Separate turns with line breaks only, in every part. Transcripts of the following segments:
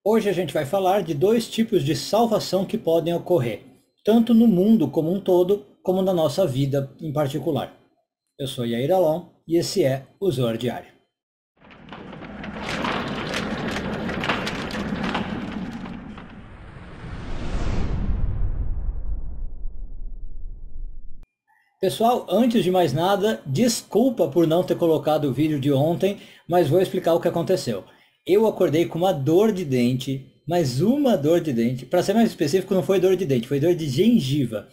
Hoje a gente vai falar de dois tipos de salvação que podem ocorrer, tanto no mundo como um todo, como na nossa vida em particular. Eu sou Yair Alon e esse é o Zoar Diário. Pessoal, antes de mais nada, desculpa por não ter colocado o vídeo de ontem, mas vou explicar o que aconteceu. Eu acordei com uma dor de dente, mas uma dor de dente. Para ser mais específico, não foi dor de dente, foi dor de gengiva.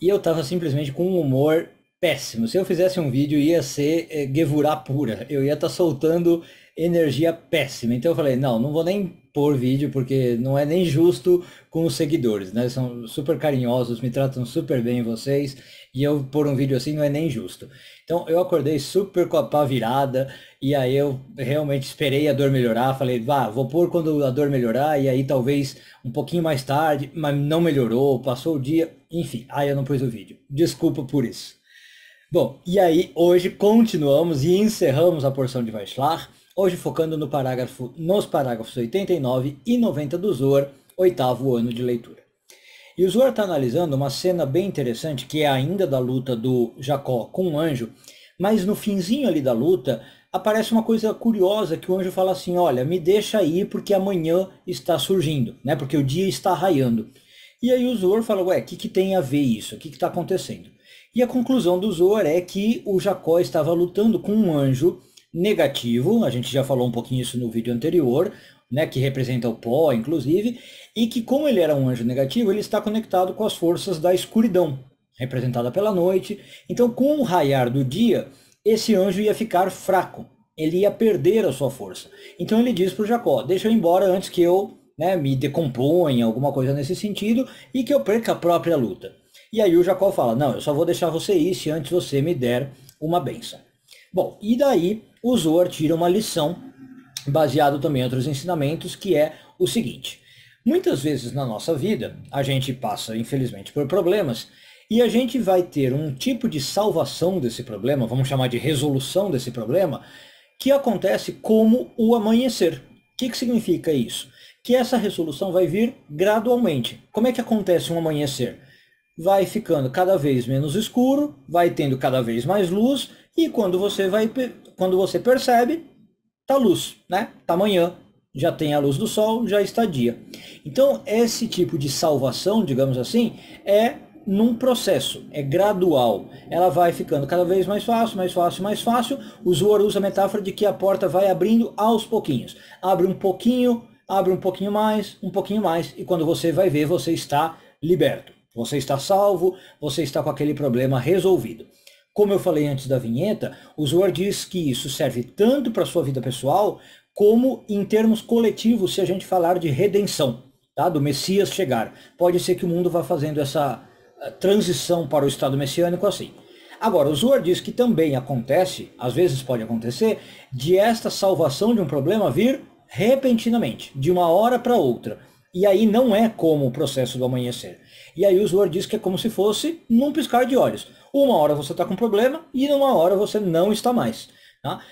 E eu estava simplesmente com um humor péssimo. Se eu fizesse um vídeo, ia ser guevurá pura. Eu ia estar soltando energia péssima. Então eu falei, não vou nem pôr vídeo, porque não é nem justo com os seguidores, né? São super carinhosos, me tratam super bem vocês, e eu pôr um vídeo assim não é nem justo. Então eu acordei super com a pá virada, e aí eu realmente esperei a dor melhorar, falei, vou pôr quando a dor melhorar, e aí talvez um pouquinho mais tarde, mas não melhorou, passou o dia, enfim, aí eu não pus o vídeo. Desculpa por isso. Bom, e aí hoje continuamos e encerramos a porção de Vaishlach, hoje focando nos parágrafos 89 e 90 do Zohar, oitavo ano de leitura. E o Zohar está analisando uma cena bem interessante, que é ainda da luta do Jacó com o anjo, mas no finzinho ali da luta aparece uma coisa curiosa, que o anjo fala assim, olha, me deixa ir porque amanhã está surgindo, né? Porque o dia está raiando. E aí o Zohar fala, ué, o que tem a ver isso? O que está acontecendo? E a conclusão do Zohar é que o Jacó estava lutando com um anjo negativo, a gente já falou um pouquinho isso no vídeo anterior, né, que representa o pó, inclusive, e que como ele era um anjo negativo, ele está conectado com as forças da escuridão, representada pela noite. Então, com o raiar do dia, esse anjo ia ficar fraco, ele ia perder a sua força. Então ele diz para o Jacó, deixa eu ir embora antes que eu, né, me decomponha, alguma coisa nesse sentido, e que eu perca a própria luta. E aí o Jacó fala, não, eu só vou deixar você ir se antes você me der uma bênção. Bom, e daí o Zohar tira uma lição, baseado também em outros ensinamentos, que é o seguinte. Muitas vezes na nossa vida, a gente passa, infelizmente, por problemas, e a gente vai ter um tipo de salvação desse problema, vamos chamar de resolução desse problema, que acontece como o amanhecer. O que significa isso? Que essa resolução vai vir gradualmente. Como é que acontece um amanhecer? Vai ficando cada vez menos escuro, vai tendo cada vez mais luz, e quando você percebe, tá luz, né? Tá manhã, já tem a luz do sol, já está dia. Então, esse tipo de salvação, digamos assim, é num processo, é gradual. Ela vai ficando cada vez mais fácil, mais fácil, mais fácil. O Zohar usa a metáfora de que a porta vai abrindo aos pouquinhos. Abre um pouquinho mais, e quando você vai ver, você está liberto. Você está salvo, você está com aquele problema resolvido. Como eu falei antes da vinheta, o Zohar diz que isso serve tanto para a sua vida pessoal, como em termos coletivos, se a gente falar de redenção, tá? Do Messias chegar. Pode ser que o mundo vá fazendo essa transição para o estado messiânico assim. Agora, o Zohar diz que também acontece, às vezes pode acontecer, de esta salvação de um problema vir repentinamente, de uma hora para outra. E aí não é como o processo do amanhecer. E aí o Zohar diz que é como se fosse num piscar de olhos. Uma hora você está com problema e numa hora você não está mais. Tá?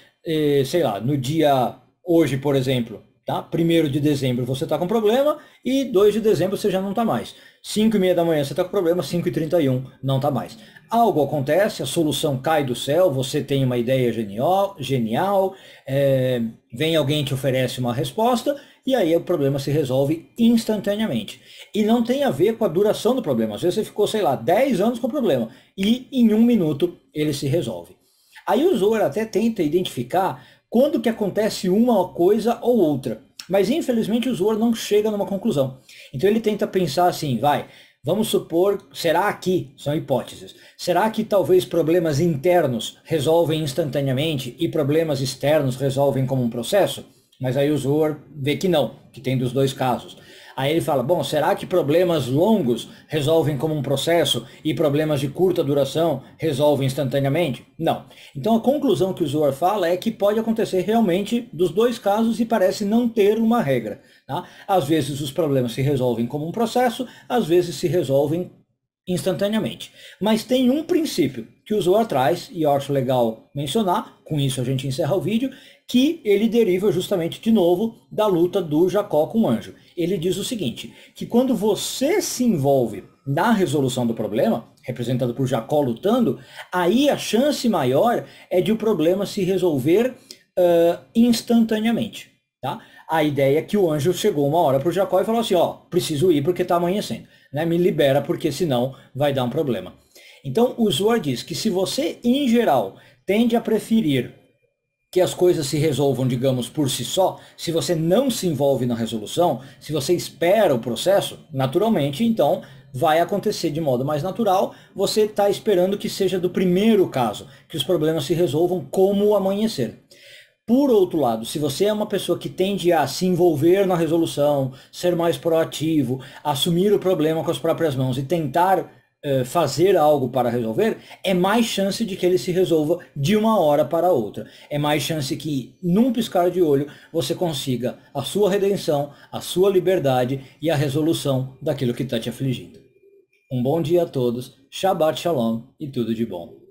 Sei lá, no dia hoje, por exemplo, tá? 1º de dezembro você está com problema e 2 de dezembro você já não está mais. 5h30 da manhã você está com problema, 5h31 não está mais. Algo acontece, a solução cai do céu, você tem uma ideia genial, vem alguém e te oferece uma resposta, e aí o problema se resolve instantaneamente. E não tem a ver com a duração do problema. Às vezes você ficou, sei lá, 10 anos com o problema, e em 1 minuto ele se resolve. Aí o Zohar até tenta identificar quando que acontece uma coisa ou outra. Mas infelizmente o Zohar não chega numa conclusão. Então ele tenta pensar assim, vamos supor, será que, são hipóteses, será que talvez problemas internos resolvem instantaneamente e problemas externos resolvem como um processo? Mas aí o Zohar vê que não, que tem dos dois casos. Aí ele fala, bom, será que problemas longos resolvem como um processo e problemas de curta duração resolvem instantaneamente? Não. Então a conclusão que o Zohar fala é que pode acontecer realmente dos dois casos e parece não ter uma regra. Tá? Às vezes os problemas se resolvem como um processo, às vezes se resolvem instantaneamente. Mas tem um princípio que o Zohar traz, e eu acho legal mencionar, com isso a gente encerra o vídeo, que ele deriva justamente, de novo, da luta do Jacó com o anjo. Ele diz o seguinte, que quando você se envolve na resolução do problema, representado por Jacó lutando, aí a chance maior é de o problema se resolver instantaneamente. Tá? A ideia é que o anjo chegou uma hora para o Jacó e falou assim, ó, preciso ir porque está amanhecendo, né? Me libera porque senão vai dar um problema. Então o Zohar diz que se você, em geral, tende a preferir que as coisas se resolvam, digamos, por si só, se você não se envolve na resolução, se você espera o processo, naturalmente, então vai acontecer de modo mais natural, você está esperando que seja do primeiro caso, que os problemas se resolvam como o amanhecer. Por outro lado, se você é uma pessoa que tende a se envolver na resolução, ser mais proativo, assumir o problema com as próprias mãos e tentar fazer algo para resolver, é mais chance de que ele se resolva de uma hora para outra. É mais chance que, num piscar de olho, você consiga a sua redenção, a sua liberdade e a resolução daquilo que está te afligindo. Um bom dia a todos, Shabbat Shalom e tudo de bom.